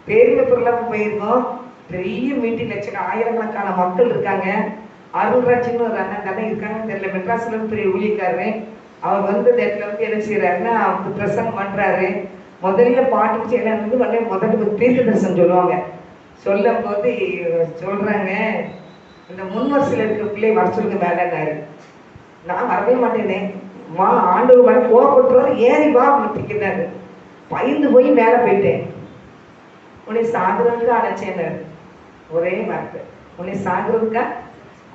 பேருந்துலாம் போயிருந்தோம். பெரிய மீட்டிங் வச்சுக்க ஆயிரக்கணக்கான மக்கள் இருக்காங்க. அருள்ராஜ்னு ஒரு அண்ணன் இருக்காங்கன்னு தெரியல, மெட்ராஸ்ல பெரிய ஊழியக்காரரு. அவர் வந்து இந்த இடத்துல வந்து என்ன செய்யறாருன்னா அவருக்கு பிரசங்கம் பண்றாரு. முதல்ல பாட்டு செய்யலாம் வந்து முதல்ல ஒரு தீர்க்க தரிசனம் சொல்லுவாங்க. சொல்லும் போது சொல்றாங்க, இந்த முன் வரிசையில் இருக்கிற பிள்ளை வர சொல்லுங்க மேலேன்னாரு. நான் வரவே மாட்டேனே, வா ஆண்டவர் மேலே கோவப்பட்டுருவாரு, ஏறி வா அப்படின்னாரு. பயந்து போய் மேலே போயிட்டேன். உன்னை சாகுறதுக்கு அழைச்சேன்னாரு. ஒரே வார்த்தை, உன்னை சாகுறதுக்கா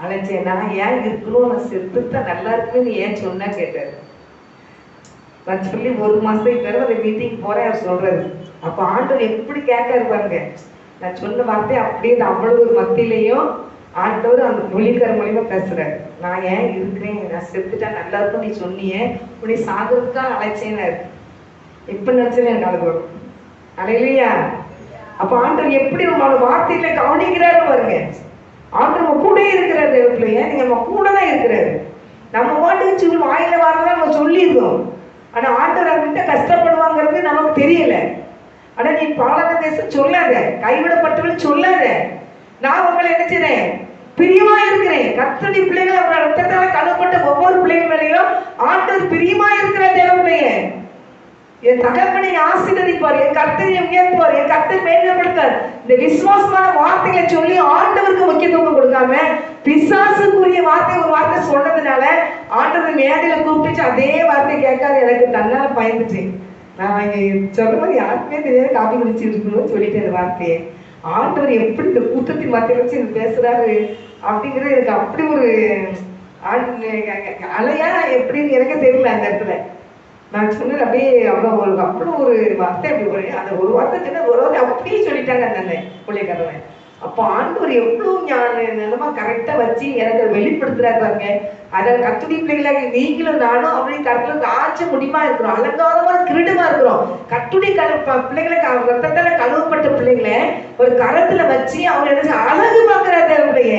அழைச்சேன். நான் ஏன் இருக்கணும், நான் செத்துத்தான் நல்லா இருக்குன்னு ஏன் சொன்னா கேட்டாரு. நான் சொல்லி 1 மாசத்துக்கு பிறகு அந்த மீட்டிங் போறேன் அவர் சொல்றாரு. அப்ப ஆண்டவர் எப்படி கேட்காரு பாருங்க. நான் சொன்ன வார்த்தை அப்படியே அவ்வளவு மத்தியிலையும் ஆண்டவர் அந்த மொழிக்கார மூலியமா பேசுறாரு. நான் ஏன் இருக்கிறேன், நான் செத்துட்டா நல்லா இருக்கும், நீ சொன்னியே, உன்னை சாகுறதுக்கா அழைச்சேன்னாரு. இப்ப நினைச்சேன் எனக்கு அது வரும். அலையிலையா? அப்ப ஆண்டவர் எப்படி நம்மளோட வார்த்தைகளை கவனிக்கிறாரு பாருங்க. ஆண்டவர் நம்ம கூட இருக்கிறாரு. பிள்ளைய நீங்க நம்ம கூட தான் இருக்கிறாரு. நம்ம பாட்டுக்கு சொல்லி வாயில வரதான் நம்ம சொல்லியிருக்கோம். ஆனா ஆண்டவர் அவர்கிட்ட கஷ்டப்படுவாங்கிறது நமக்கு தெரியல. ஆனா நீ பாலக தேசம் சொல்லாத, கைவிடப்பட்டவர்கள் சொல்லாத, நான் உங்களை என்ன செய்றேன், பிரியமா இருக்கிறேன். கர்த்தருடைய பிள்ளைகள் அவர் ரத்தத்தால கழுவப்பட்ட ஒவ்வொரு பிள்ளைகள் மேலேயும் ஆண்டவர் பிரியமா இருக்கிற தேவனுடைய என் தகப்பனை ஆசீர்வதிப்பார், என் கர்த்தரை உயர்த்துவார், என் கர்த்தரை மேன்மைப்படுத்தார். இந்த விசுவாசமான வார்த்தைகளை சொல்லி ஆண்டவருக்கு முக்கியத்துவம் கொடுக்காம பிசாசுக்குரிய வார்த்தை ஒரு வார்த்தை சொன்னதுனால ஆண்டவர் மேடையில கூப்பிட்டு அதே வார்த்தை கேட்காது. எனக்கு தன்னால பயந்துச்சு. நான் இங்க சொல்ற மாதிரி யாருக்குமே தெரியாது, காப்பி குடிச்சிட்டு இருக்கணும்னு சொல்லிட்டேன். அந்த வார்த்தையை ஆண்டவர் எப்படி இந்த கூட்டத்தின் வார்த்தையை வச்சு பேசுறாரு அப்படிங்கிறது எனக்கு அப்படி ஒரு அலையா எப்படின்னு எனக்கு தெரியல. அந்த இடத்துல நான் சொன்னது அப்படியே அவ்வளோ ஒரு வார்த்தை அப்படி அந்த ஒரு வார்த்தை சொன்ன ஒரு வார்த்தை அப்படியே சொல்லிட்டாங்க அந்த பிள்ளைக்காரவன். அப்போ ஆண்டவர் எவ்வளோ நிலமா கரெக்டாக வச்சு எனக்கு அதை வெளிப்படுத்துறாரு பாருங்க. அதை கத்துடி பிள்ளைகளாக நீங்களும் நானும் அப்படி கருத்துல ஆச்ச முடியுமா இருக்கிறோம், அலங்காரமா கிரீடமா இருக்கிறோம். கட்டுடி பிள்ளைகளை ரத்தத்தால கழுவப்பட்ட பிள்ளைகளை ஒரு கரத்துல வச்சு அவங்க என்ன அழகு பார்க்கிறாரு பிள்ளைய.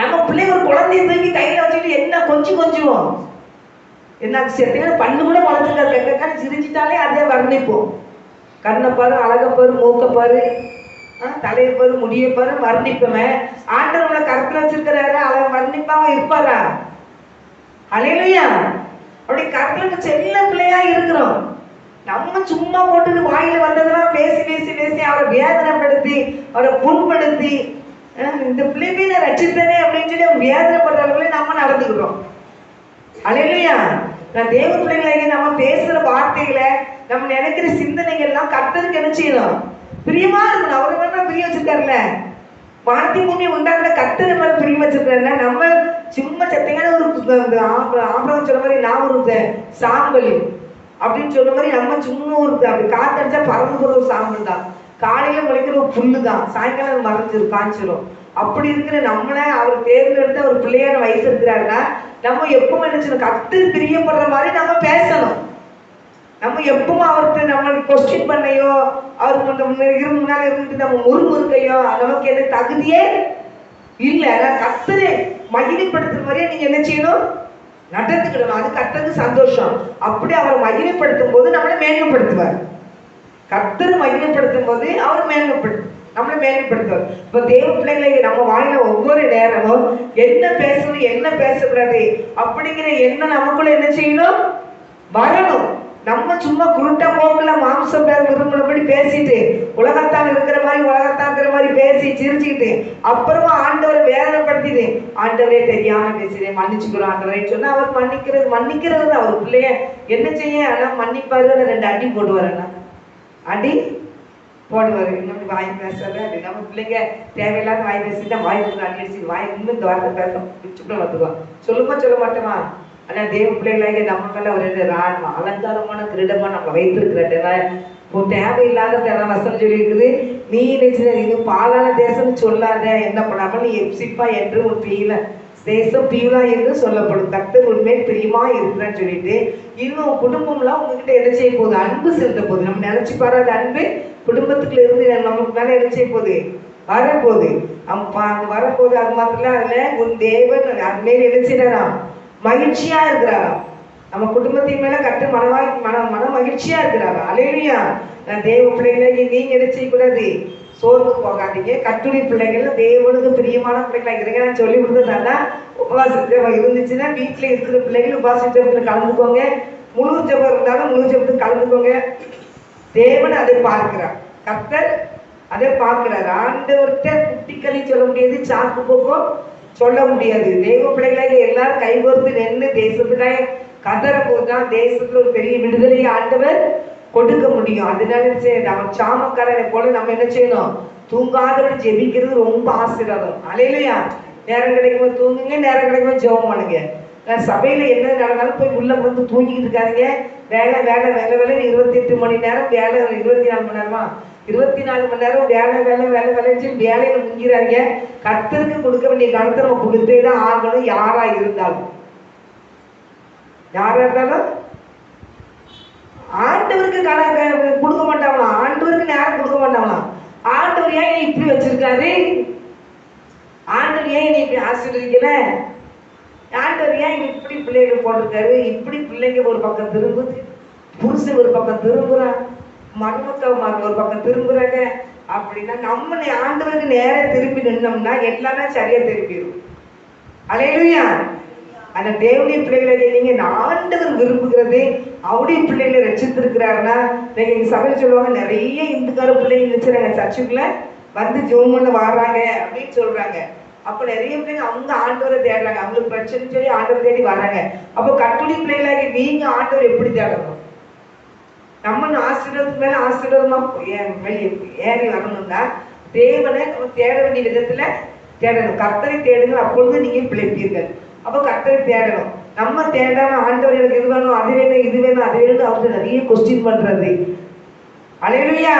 நம்ம பிள்ளை ஒரு குழந்தைய தூக்கி கையில வச்சுட்டு என்ன கொஞ்சம் என்ன சேர்த்தீங்கன்னா பண்ணு கூட வளர்த்துக்காரு. சிரிச்சிட்டாலே அதே வர்ணிப்போம். கண்ணை பாரு, அழகப்பாரு, மூக்கப்பாரு, தலையை பாரு, முடிய பாரு, வர்ணிப்பவன். ஆண்டவங்களை கருத்துல வச்சிருக்கிறாரு, அழக வர்ணிப்பாம இருப்பாரா? அலையிலையா? அப்படி கருத்துல செல்ல பிள்ளையா இருக்கிறோம். நம்ம சும்மா போட்டுட்டு வாயில வந்ததெல்லாம் பேசி பேசி பேசி அவரை வேதனைப்படுத்தி அவரை புண்படுத்தி இந்த பிள்ளைமே நான் ரட்சித்தனே அப்படின்னு சொல்லி அவங்க வேதனைப்படுறவர்களே நம்ம நடந்துக்கிறோம். அலையிலையா? நான் தேவ பிள்ளைகளை நம்ம பேசுற வார்த்தைகளை நம்ம நினைக்கிற சிந்தனைகள் எல்லாம் கர்த்தருக்கு என்ன செய்யணும், பிரியமா இருக்கணும். அவரை மேல பிரிய வச்சிருக்காருல்ல, வார்த்தை பூமி உண்டாக்குற கர்த்தர் மேல பிரிய வச்சிருக்காருன்னா நம்ம சும்மா சத்தையான ஒரு ஆம்பளம் சொன்ன மாதிரி நான் ஒரு சாம்பல் அப்படின்னு சொன்ன மாதிரி நம்ம சும்மா ஒரு அப்படி காத்தடிச்சா பறந்து போற ஒரு சாம்பல் தான், காலையில முளைக்கிற ஒரு புல்லு தான், சாயங்காலம் மறைஞ்சிரும் காய்ச்சிரும். அப்படி இருக்கிற நம்மளை அவர் தேர்ந்தெடுத்த ஒரு பிள்ளையான வயசு இருக்கிறாருன்னா நம்ம எப்பவும் நினைச்சணும் கர்த்தர் பிரியப்படுற மாதிரி நம்ம பேசணும். நம்ம எப்பவும் அவருக்கு நம்ம கொஸ்டின் பண்ணையோ அவருக்கு முன்னால இருந்துட்டு நம்ம முறுமுறுக்கையோ நமக்கு எது தகுதியே இல்லை. கர்த்தரை மகிமைப்படுத்துற மாதிரியே நீங்க என்ன செய்யணும், நடந்துக்கிடணும். அது கர்த்தருக்கு சந்தோஷம். அப்படி அவரை மகிமைப்படுத்தும் போது நம்மளை மேன்மைப்படுத்துவார். கர்த்தரை மகிமைப்படுத்தும் போது அவர் நம்மளை மேன்மைப்படுத்துவார். இப்போ தேவ பிள்ளைகளை நம்ம வாயில ஒவ்வொரு நேரமும் என்ன பேசணும் என்ன பேசக்கூடாது அப்படிங்கிற எண்ணம் நமக்குள்ள என்ன செய்யணும், வரணும். நம்ம சும்மா குருட்டா போக்குல மாம்சம் பேர் விரும்பினபடி பேசிட்டு உலகத்தான் இருக்கிற மாதிரி பேசி சிரிச்சுக்கிட்டு அப்புறமா ஆண்டவரை வேதனைப்படுத்திட்டு ஆண்டவரே தெரியாம பேசுறேன் மன்னிச்சுக்கிறோம் ஆண்டவரை சொன்னா அவர் மன்னிக்கிறது அவர் பிள்ளைய என்ன செய்ய ஆனா மன்னிப்பாரு. 2 அடி போடுவாருன்னா அடி போடுவாரு. இன்னொரு வாய் பேசாத அப்படி நம்ம பிள்ளைங்க தேவையில்லாத வாய் பேசிட்டா வாய் அடி அடிச்சு வாய் இன்னும் இந்த வார்த்தை பேசும் சுப்ள வந்துக்குவோம். சொல்ல மாட்டோமா? ஆனா தேவ பிள்ளைகளாக நமக்கெல்லாம் ஒரு அலங்காரமான கிரீடமா நம்ம வைத்திருக்கிறதுனால தேவையில்லாத வசனம் சொல்லி இருக்குது. நீ இது பாலான தேசம்னு சொல்லாத, என்ன பண்ணாம நீ எப்சிப்பா என்று ஒரு பீல தேசம் பீலா என்று சொல்லப்படும். கர்த்தர் உண்மை பிரியமா இருக்கிறான்னு சொல்லிட்டு இன்னும் குடும்பம்லாம் உங்ககிட்ட என்ன செய்ய போகுது, அன்பு செலுத்த போகுது. நம்ம நினைச்சு பாராத அன்பு குடும்பத்துக்குள்ள இருந்து நமக்கு மேல என்ன செய்ய போகுது, வரப்போகுது. வரப்போகுது. அது மாத்திரம் அதுல உன் தேவன் அது மேல என்ன செய்யறாராம், மகிழ்ச்சியா இருக்கிறாராம். நம்ம குடும்பத்தின் மேல கர்த்தர் மன மகிழ்ச்சியா இருக்கிறாங்க. அல்லேலூயா. தேவ பிள்ளைகளை நீங்க என்ன செய்யக்கூடாது, சோர்ந்து போகாதீங்க. கர்த்தருடைய பிள்ளைகள் தேவனுக்கு பிரியமான பிள்ளைகளா இருங்க. நான் சொல்லி கொடுத்ததால உபவாச ஜெபம் இருந்துச்சுன்னா வீட்டுல இருக்கிற பிள்ளைகள் உபவாச ஜெபத்துல கலந்துக்கோங்க. முழு ஜெபம் இருந்தாலும் முழு ஜெபத்துக்கு கலந்துக்கோங்க. தேவன் அதை பார்க்கிறார், கர்த்தர் அதை பார்க்கிறார். ஆண்டவர்கிட்ட குட்டிக்களி சொல்ல முடியாது, சாக்கு போக்கும் சொல்ல முடியாது. தெய்வ பிள்ளைகளாக எல்லாரும் கைகோர்த்து நின்று தேசத்துக்காக கதற போதுதான் தேசத்துல ஒரு பெரிய விடுதலையை ஆண்டவர் கொடுக்க முடியும். அதனால அவன் சாமக்காரனை போல நம்ம என்ன செய்யணும், தூங்காதபடி ஜெபிக்கிறது ரொம்ப ஆசீர்வாதம். அல்லேலூயா. நேரம் கிடைக்கும் தூங்குங்க, நேரம் கிடைக்கும் ஜெபம் பண்ணுங்க. சபையில என்ன நடந்தாலும் போய் உள்ள வந்து தூங்கிட்டு இருக்காதீங்க. வேலை வேலை வேலை வேலை 28 மணி நேரம் வேலை, 24 மணி நேரமா 24 மணி நேரம் வேலை வேலை வேலை வேலைன்னு வேலையில முங்கிறாங்க. கர்த்தருக்கு கொடுக்க வேண்டிய கருத்தை நம்ம கொடுத்தே தான் ஆகணும். யாரா இருந்தாலும் ஆண்டவருக்கு கொடுக்க மாட்டாங்களாம், ஆண்டவருக்கு நேரம் கொடுக்க மாட்டாங்களாம். ஆண்டவர் ஏன் இப்படி வச்சிருக்காரு, ஆண்டவர் ஏன் இப்படி ஆசீர்வதிக்கல, ஆண்டவர் ஏன் இப்படி பிள்ளைகள் போட்டிருக்காரு, இப்படி பிள்ளைங்க ஒரு பக்கம் திரும்புது, புருஷன் ஒரு பக்கம் திரும்புறான், மருமக்கள் ஒரு பக்கம் திரும்புறாங்க அப்படின்னா நம்ம ஆண்டவருக்கு நேரம் திருப்பி நின்னோம்னா எல்லாமே சரியா திரும்பிடும். அல்லேலூயா. அந்த தேவனுடைய பிள்ளைகளை நீங்க ஆண்டவர் விரும்புகிறது, அவருடைய பிள்ளைகளை ரட்சித்திருக்கிறாருன்னா நீங்க சபையில் சொல்லுவாங்க, நிறைய இந்துக்கார பிள்ளைங்க வச்சுறாங்க சர்ச்சுக்குள்ள வந்து ஜெபம் பண்ண வர்றாங்க அப்படின்னு சொல்றாங்க. அப்ப நிறைய பிள்ளைங்க அவங்க ஆண்டவரை தேடுறாங்க, அவங்களுக்கு பிரச்சனை சொல்லி ஆண்டவரை தேடி வர்றாங்க. அப்போ கர்த்தருடைய பிள்ளைகளாகி நீங்க ஆண்டவர் எப்படி தேடணும், நம்ம ஆசீர்வாதத்துக்கு மேல ஆசீர்வாதமா ஏறி வரணும்னா தேவனை நம்ம தேட வேண்டிய விதத்துல தேடணும். கர்த்தரை தேடுங்கள், அப்பொழுது நீங்க பிழைப்பீர்கள். அப்போ கர்த்தரை தேடணும். நம்ம தேடாம ஆண்டவர் எனக்கு இது வேணும், அது வேணும், இது வேணும், அது வேணும் அவருக்கு நிறைய கொஸ்டின் பண்றது. அல்லேலூயா.